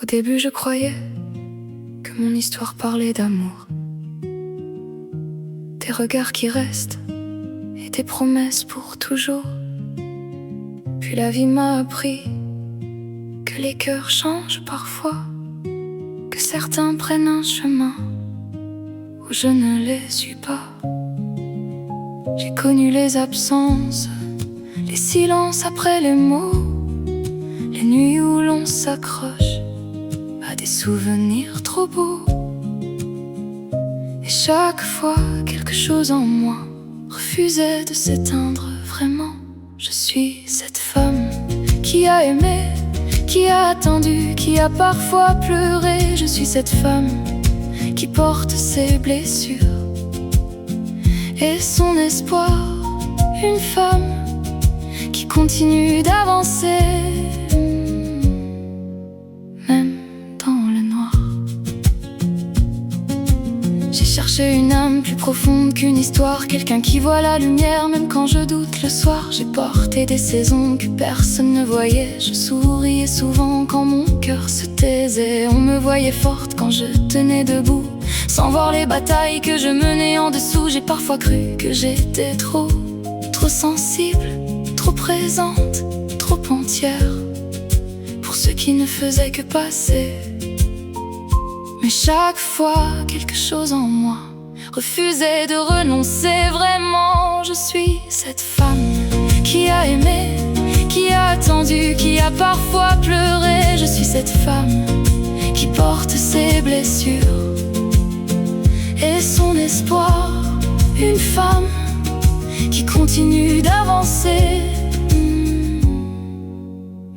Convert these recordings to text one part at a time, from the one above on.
début je croyais que mon histoire parlait d'amour, des regards qui restent et des promesses pour toujours. Puis la vie m'a appris que les cœurs changent parfois, que certains prennent un chemin où je ne les suis pas. J'ai connu les absences, les silences après les mots, les nuits où l'on s'accroche à des souvenirs trop beaux. Et chaque fois quelque chose en moi refusait de s'éteindre vraiment. Je suis cette femme qui a aimé, qui a attendu, qui a parfois pleuré. Je suis cette femme qui porte ses blessures et son espoir. Une femme qui continue d'avancer, même dans le noir. J'ai cherché une âme plus profonde qu'une histoire, quelqu'un qui voit la lumière même quand je doute le soir. J'ai porté des saisons que personne ne voyait. Je souriais souvent quand mon cœur se taisait. On me voyait forte quand je tenais debout, sans voir les batailles que je menais en dessous. J'ai parfois cru que j'étais trop sensible, trop présente, trop entière pour ce qui ne faisait que passer. Mais chaque fois quelque chose en moi refusait de renoncer vraiment. Je suis cette femme qui a aimé, qui a attendu, qui a parfois pleuré. Je suis cette femme qui porte ses blessures et son espoir. Une femme qui continue d'avancer,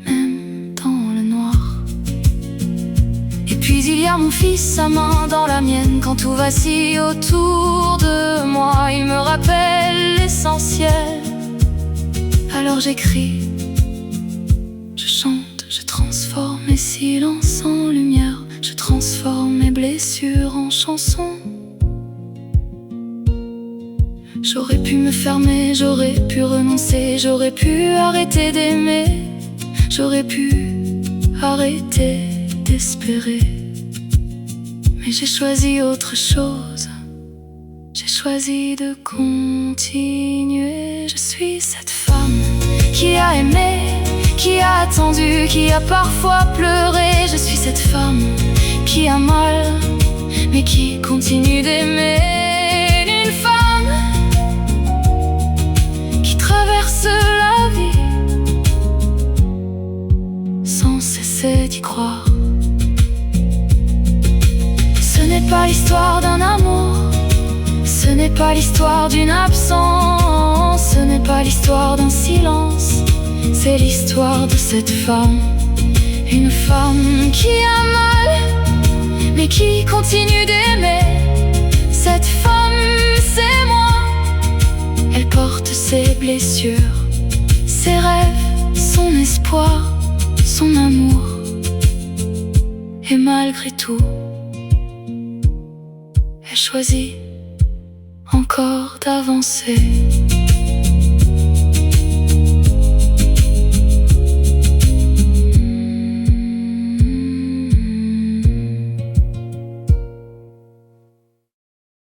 même dans le noir. Et puis il y a mon fils, sa main dans la mienne quand tout vacille autour de moi. Il me rappelle l'essentiel. Alors j'écris, je chante, je transforme mes silences en lumière, je transforme mes blessures en chansons. J'aurais pu me fermer, j'aurais pu renoncer, j'aurais pu arrêter d'aimer, j'aurais pu arrêter d'espérer. Mais j'ai choisi autre chose, j'ai choisi de continuer. Je suis cette femme qui a aimé, qui a attendu, qui a parfois pleuré. Je suis cette femme qui a mal, mais qui continue d'aimer. Une femme qui traverse la vie sans cesser d'y croire. Ce n'est pas l'histoire d'un amour, ce n'est pas l'histoire d'une absence, ce n'est pas l'histoire d'un silence, c'est l'histoire de cette femme. Une femme qui a mal, mais qui continue d'aimer. Cette femme, c'est moi. Elle porte ses blessures, ses rêves, son espoir, son amour. Et malgré tout, elle choisit encore d'avancer.